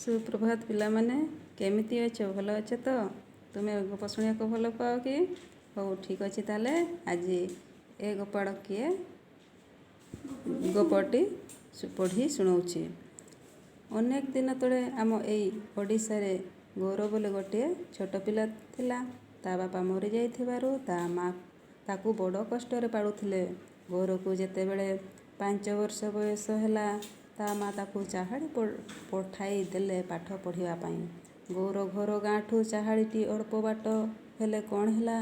ସୁପ୍ରଭାତ ପିଲାମାନେ, କେମିତି ଅଛ? ଭଲ ଅଛ ତ? ତୁମେ ଗପ ଶୁଣିବାକୁ ଭଲ ପାଅ କି? ହଉ ଠିକ୍ ଅଛି, ତାହେଲେ ଆଜି ଏ ଗପାଳ କିଏ ଗପଟି ପଢ଼ି ଶୁଣାଉଛି। ଅନେକ ଦିନ ତଳେ ଆମ ଏଇ ଓଡ଼ିଶାରେ ଗୌର ବୋଲି ଗୋଟିଏ ଛୋଟ ପିଲା ଥିଲା। ତା ବାପା ମରିଯାଇଥିବାରୁ ତା ମା ତାକୁ ବଡ଼ କଷ୍ଟରେ ପାଳୁଥିଲେ। ଗୌରକୁ ଯେତେବେଳେ 5 ବର୍ଷ ବୟସ ହେଲା, ତା ମା ତାକୁ ଚାହାଳି ପଠାଇ ଦେଲେ ପାଠ ପଢ଼ିବା ପାଇଁ। ଗୌର ଘର ଗାଁଠୁ ଚାହାଳିଟି ଅଳ୍ପ ବାଟ, ହେଲେ କ'ଣ ହେଲା,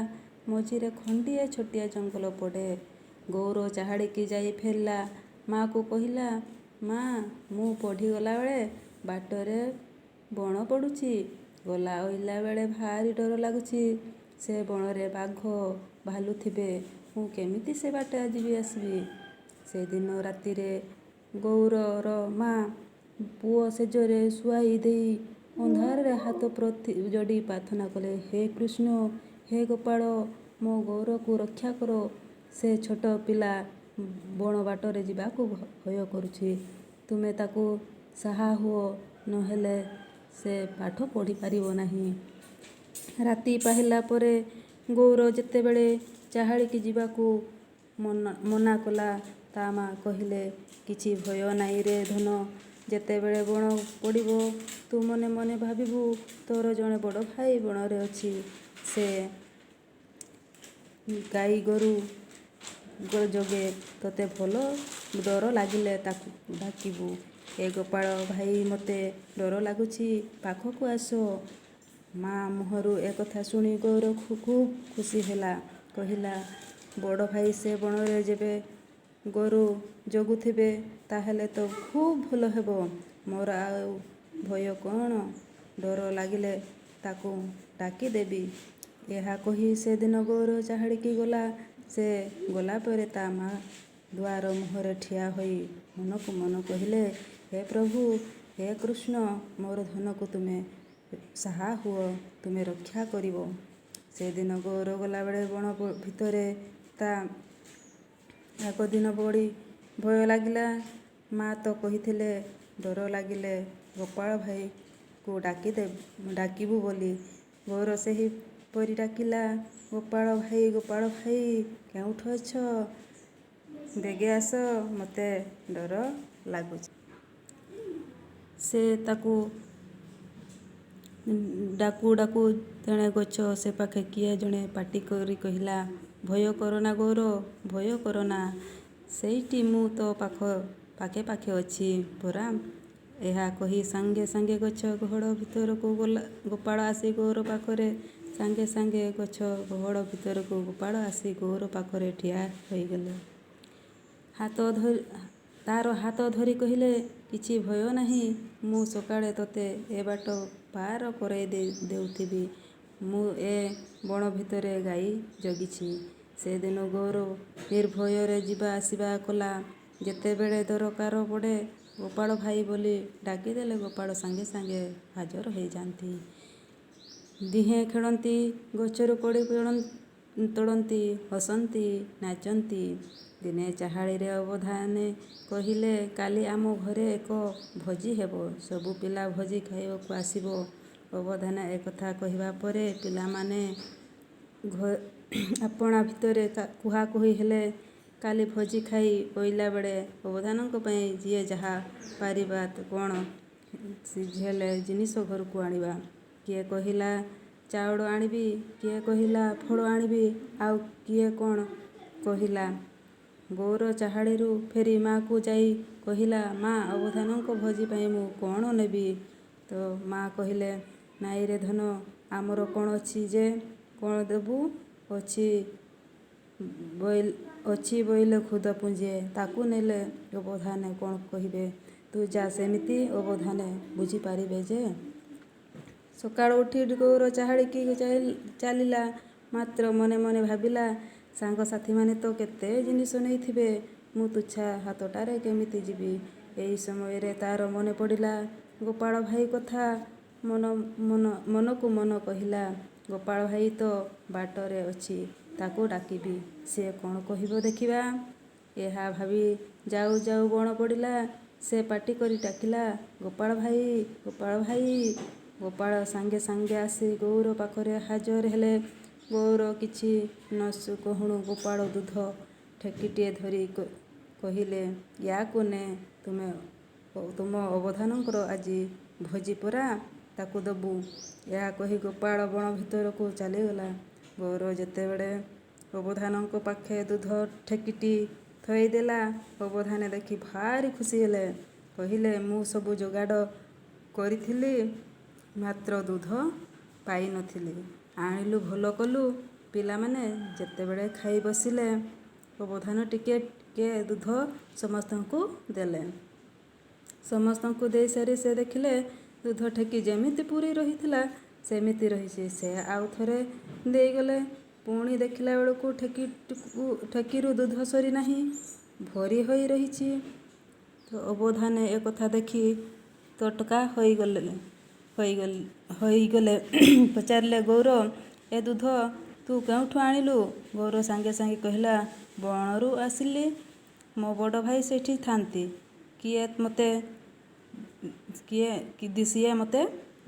ମଝିରେ ଖଣ୍ଡିଏ ଛୋଟିଆ ଜଙ୍ଗଲ ପଡ଼େ। ଗୌର ଚାହାଳିକି ଯାଇ ଫେରିଲା। ମା'କୁ କହିଲା, ମା, ମୁଁ ପଢ଼ିଗଲାବେଳେ ବାଟରେ ବଣ ପଡ଼ୁଛି। ଗଲା ଅଇଲା ବେଳେ ଭାରି ଡର ଲାଗୁଛି। ସେ ବଣରେ ବାଘ ଭାଲୁ ଥିବେ। ମୁଁ କେମିତି ସେ ବାଟେ ଯିବି ଆସିବି? ସେଦିନ ରାତିରେ ଗୌରର ମା ପୁଅ ଶେଯରେ ଶୁଆଇ ଦେଇ ଅନ୍ଧାରରେ ହାତ ଯୋଡ଼ି ପ୍ରାର୍ଥନା କଲେ, ହେ କୃଷ୍ଣ, ହେ ଗୋପାଳ, ମୋ ଗୌରକୁ ରକ୍ଷା କର। ସେ ଛୋଟ ପିଲା ବଣ ବାଟରେ ଯିବାକୁ ଭୟ କରୁଛି। ତୁମେ ତାକୁ ସାହା ହୁଅ, ନହେଲେ ସେ ପାଠ ପଢ଼ିପାରିବ ନାହିଁ। ରାତି ପାହିଲା ପରେ ଗୌର ଯେତେବେଳେ ଚାହାଳିକି ଯିବାକୁ ମନା କଲା, ତା ମା କହିଲେ, କିଛି ଭୟ ନାହିଁ ରେ ଧନ। ଯେତେବେଳେ ବଣ ପଡ଼ିବ, ତୁ ମନେ ମନେ ଭାବିବୁ, ତୋର ଜଣେ ବଡ଼ ଭାଇ ବଣରେ ଅଛି। ସେ ଗାଈ ଗୋରୁ ଜଗେ। ତୋତେ ଭଲ ଡର ଲାଗିଲେ ତାକୁ ଡାକିବୁ, ଏ ଗୋପାଳ ଭାଇ, ମୋତେ ଡର ଲାଗୁଛି, ପାଖକୁ ଆସ। ମା ମୁହଁରୁ ଏକଥା ଶୁଣି ଗୌର ଖୁବ୍ ଖୁସି ହେଲା। କହିଲା, ବଡ଼ ଭାଇ ସେ ବଣରେ ଯେବେ ଗୋରୁ ଜଗୁଥିବେ, ତାହେଲେ ତ ଖୁବ୍ ଭଲ ହେବ। ମୋର ଆଉ ଭୟ କ'ଣ? ଡର ଲାଗିଲେ ତାକୁ ଡାକିଦେବି। ଏହା କହି ସେଦିନ ଗୌର ଚାହାଳିକି ଗଲା। ସେ ଗଲାପରେ ତା ମା ଦୁଆର ମୁହଁରେ ଠିଆ ହୋଇ ମନକୁ ମନ କହିଲେ, ହେ ପ୍ରଭୁ, ହେ କୃଷ୍ଣ, ମୋର ଧନକୁ ତୁମେ ସାହା ହୁଅ, ତୁମେ ରକ୍ଷା କରିବ। ସେଦିନ ଗୌର ଗଲାବେଳେ ବଣ ଭିତରେ ତା ଆଗଦିନ ବଳି ଭୟ ଲାଗିଲା। ମା ତ କହିଥିଲେ, ଡର ଲାଗିଲେ ଗୋପାଳ ଭାଇକୁ ଡାକିବୁ ବୋଲି। ଗୌର ସେହିପରି ଡାକିଲା, ଗୋପାଳ ଭାଇ, ଗୋପାଳ ଭାଇ, କେଉଁଠି ଅଛ? ବେଗେ ଆସ, ମୋତେ ଡର ଲାଗୁଛି। ସେ ତାକୁ ଡାକୁ ଡାକୁ ତେଣେ ଗଛ ସେପାଖେ କିଏ ଜଣେ ପାଟି କରି କହିଲା, ଭୟ କରନା ଗୌର, ଭୟ କରନା। ସେଇଠି ମୁଁ ତୋ ପାଖେ ପାଖେ ଅଛି ପରା। ଏହା କହି ସାଙ୍ଗେ ସାଙ୍ଗେ ଗଛ ଗହଡ଼ ଭିତରକୁ ଗୋପାଳ ଆସି ଗୌର ପାଖରେ ସାଙ୍ଗେ ସାଙ୍ଗେ ଗଛ ଗହଡ଼ ଭିତରକୁ ଗୋପାଳ ଆସି ଗୌର ପାଖରେ ଠିଆ ହୋଇଗଲେ। ତାର ହାତ ଧରି କହିଲେ, କିଛି ଭୟ ନାହିଁ। ମୁଁ ସକାଳେ ତୋତେ ଏ ବାଟ ପାର କରାଇ ଦେଉଥିବି। ମୁଁ ଏ ବଣ ଭିତରେ ଗାଈ ଜଗିଛି। ସେଦିନ ଗୌର ନିର୍ଭୟରେ ଯିବା ଆସିବା କଲା। ଯେତେବେଳେ ଦରକାର ପଡ଼େ ଗୋପାଳ ଭାଇ ବୋଲି ଡାକିଦେଲେ ଗୋପାଳ ସାଙ୍ଗେ ସାଙ୍ଗେ ହାଜର ହୋଇଯାନ୍ତି। ଦିହେଁ ଖେଳନ୍ତି, ଗଛରୁ କୋଳି ତୋଳନ୍ତି, ହସନ୍ତି, ନାଚନ୍ତି। ଦିନେ ଚାହାଳିରେ ଅବଧାନେ କହିଲେ, କାଲି ଆମ ଘରେ ଏକ ଭୋଜି ହେବ। ସବୁ ପିଲା ଭୋଜି ଖାଇବାକୁ ଆସିବ। ଅବଧାନ ଏକଥା କହିବା ପରେ ପିଲାମାନେ ଆପଣା ଭିତରେ କୁହାକୁହି ହେଲେ, କାଲି ଭୋଜି ଖାଇ ଅଇଲା ବେଳେ ଅବଧାନଙ୍କ ପାଇଁ ଯିଏ ଯାହା ପାରିବା କ'ଣ ହେଲେ ଜିନିଷ ଘରକୁ ଆଣିବା। କିଏ କହିଲା ଚାଉଳ ଆଣିବି, କିଏ କହିଲା ଫଳ ଆଣିବି, ଆଉ କିଏ କ'ଣ କହିଲା। ଗୌର ଚାହାଳିରୁ ଫେରି ମା'କୁ ଯାଇ କହିଲା, ମା, ଅବଧାନଙ୍କ ଭୋଜି ପାଇଁ ମୁଁ କ'ଣ ନେବି? ତ ମା କହିଲେ, ନାଇଁରେ ଧନ, ଆମର କ'ଣ ଅଛି ଯେ କ'ଣ ଦେବୁ? ଅଛି ବୋଇଲେ ଖୁଦ ପୁଞ୍ଜେ, ତାକୁ ନେଲେ ଅବଧାନେ କ'ଣ କହିବେ? ତୁ ଯା, ସେମିତି ଅବଧାନେ ବୁଝିପାରିବେ ଯେ। ସକାଳୁ ଉଠି ଗୌର ଚାହାଳିକି ଚାଲିଲା। ମାତ୍ର ମନେ ମନେ ଭାବିଲା, ସାଙ୍ଗସାଥୀମାନେ ତ କେତେ ଜିନିଷ ନେଇଥିବେ, ମୁଁ ତୁଚ୍ଛା ହାତଟାରେ କେମିତି ଯିବି? ଏହି ସମୟରେ ତାର ମନେ ପଡ଼ିଲା ଗୋପାଳ ଭାଇ କଥା। ମନକୁ ମନ କହିଲା, ଗୋପାଳ ଭାଇ ତ ବାଟରେ ଅଛି, ତାକୁ ଡାକିବି, ସେ କ'ଣ କହିବ ଦେଖିବା। ଏହା ଭାବି ଯାଉ ଯାଉ ବଣ ପଡ଼ିଲା। ସେ ପାଟି କରି ଡାକିଲା, ଗୋପାଳ ଭାଇ, ଗୋପାଳ ଭାଇ। ଗୋପାଳ ସାଙ୍ଗେ ସାଙ୍ଗେ ଆସି ଗଉର ପାଖରେ ହାଜର ହେଲେ। ଗଉର କିଛି ନ କହୁଣୁ ଗୋପାଳ ଦୁଧ ଠେକିଟିଏ ଧରି କହିଲେ, ୟାକୁ ନେ, ତୁମ ଅବଧାନଙ୍କର ଆଜି ଭୋଜି ପରା, ତାକୁ ଦବୁ। ଏହା କହି ଗୋପାଳ ବଣ ଭିତରକୁ ଚାଲିଗଲା। ଗଉର ଯେତେବେଳେ ଅବଧାନଙ୍କ ପାଖେ ଦୁଧ ଠେକିଟି ଥୋଇଦେଲା, ଅବଧାନେ ଦେଖି ଭାରି ଖୁସି ହେଲେ। କହିଲେ, ମୁଁ ସବୁ ଯୋଗାଡ଼ କରିଥିଲି, ମାତ୍ର ଦୁଧ ପାଇନଥିଲି। ଆଣିଲୁ, ଭଲ କଲୁ। ପିଲାମାନେ ଯେତେବେଳେ ଖାଇ ବସିଲେ, ଅବଧାନ ଟିକେ ଟିକେ ଦୁଧ ସମସ୍ତଙ୍କୁ ଦେଲେ। ସମସ୍ତଙ୍କୁ ଦେଇସାରି ସେ ଦେଖିଲେ ଦୁଧ ଠେକି ଯେମିତି ପୂରି ରହିଥିଲା ସେମିତି ରହିଛି। ସେ ଆଉ ଥରେ ଦେଇଗଲେ। ପୁଣି ଦେଖିଲା ବେଳକୁ ଠେକିରୁ ଦୁଧ ସରି ନାହିଁ, ଭରି ହୋଇ ରହିଛି। ତ ଅବଧାନେ ଏ କଥା ଦେଖି ତଟକା ହୋଇଗଲେ। ପଚାରିଲେ, ଗୌର, ଏ ଦୁଧ ତୁ କେଉଁଠୁ ଆଣିଲୁ? ଗୌର ସାଙ୍ଗେ ସାଙ୍ଗେ କହିଲା, ବଣରୁ ଆସିଲି। ମୋ ବଡ଼ ଭାଇ ସେଠି ଥାନ୍ତି। ସିଏ ମୋତେ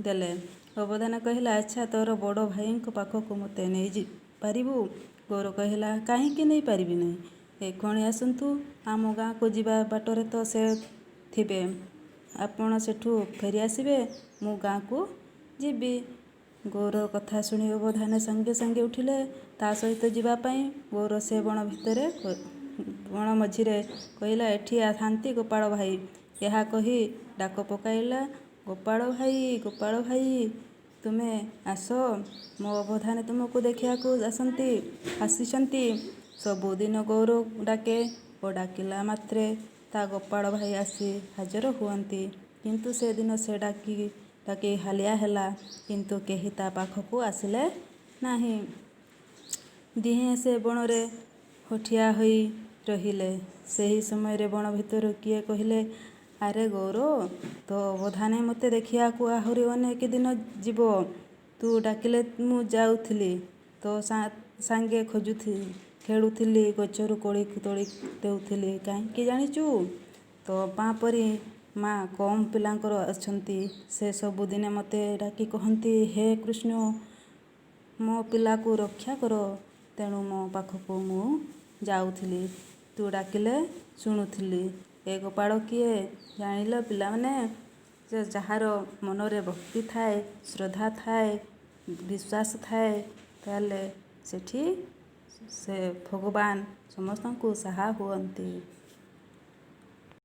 ଦେଲେ। ଅବଧାନ କହିଲା, ଆଚ୍ଛା, ତୋର ବଡ଼ ଭାଇଙ୍କ ପାଖକୁ ମୋତେ ନେଇପାରିବୁ? ଗୌର କହିଲା, କାହିଁକି ନେଇପାରିବି ନାହିଁ? ଏକ୍ଷଣି ଆସନ୍ତୁ, ଆମ ଗାଁକୁ ଯିବା ବାଟରେ ତ ସେ ଥିବେ। ଆପଣ ସେଠୁ ଫେରିଆସିବେ, ମୁଁ ଗାଁକୁ ଯିବି। ଗୌର କଥା ଶୁଣି ଅବଧାନ ସାଙ୍ଗେ ସାଙ୍ଗେ ଉଠିଲେ ତା ସହିତ ଯିବା ପାଇଁ। ଗୌର ସେ ବଣ ମଝିରେ କହିଲା, ଏଠି ଥାନ୍ତି ଗୋପାଳ ଭାଇ। ଏହା କହି ଡାକ ପକାଇଲା, ଗୋପାଳ ଭାଇ, ଗୋପାଳ ଭାଇ, ତୁମେ ଆସ। ମୋ ଅବଧାନ ତୁମକୁ ଦେଖିବାକୁ ଆସିଛନ୍ତି। ସବୁଦିନ ଗୌର ଡାକେ ଓ ଡାକିଲା ମାତ୍ରେ ତା ଗୋପାଳ ଭାଇ ଆସି ହାଜର ହୁଅନ୍ତି। କିନ୍ତୁ ସେଦିନ ସେ ଡାକି ହାଲିଆ ହେଲା, କିନ୍ତୁ କେହି ତା ପାଖକୁ ଆସିଲେ ନାହିଁ। ଦିହେଁ ସେ ବଣରେ ଠିଆ ହୋଇ ରହିଲେ। ସେହି ସମୟରେ ବଣ ଭିତରୁ କିଏ କହିଲେ, ଆରେ ଗୌର, ତୋ ଅବଧାନେ ମୋତେ ଦେଖିବାକୁ ଆହୁରି ଅନେକ ଦିନ ଯିବ। ତୁ ଡାକିଲେ ମୁଁ ଯାଉଥିଲି। ତୋ ସାଙ୍ଗେ ଖେଳୁଥିଲି, ଗଛରୁ କୋଳି ତୋଳି ଦେଉଥିଲି। କାହିଁକି ଜାଣିଛୁ? ତୋ ମା ପରି ମା କମ୍ ପିଲାଙ୍କର ଅଛନ୍ତି। ସେ ସବୁଦିନେ ମୋତେ ଡାକି କହନ୍ତି, ହେ କୃଷ୍ଣ, ମୋ ପିଲାକୁ ରକ୍ଷା କର। ତେଣୁ ମୋ ପାଖକୁ ମୁଁ ଯାଉଥିଲି। ତୁ ଡାକିଲେ ଶୁଣୁଥିଲି। ଏ ଗୋପାଳ କିଏ ଜାଣିଲ ପିଲାମାନେ? ଯାହାର ମନରେ ଭକ୍ତି ଥାଏ, ଶ୍ରଦ୍ଧା ଥାଏ, ବିଶ୍ୱାସ ଥାଏ, ତାହେଲେ ସେଠି ସେ ଭଗବାନ ସମସ୍ତଙ୍କୁ ସାହା ହୁଅନ୍ତି।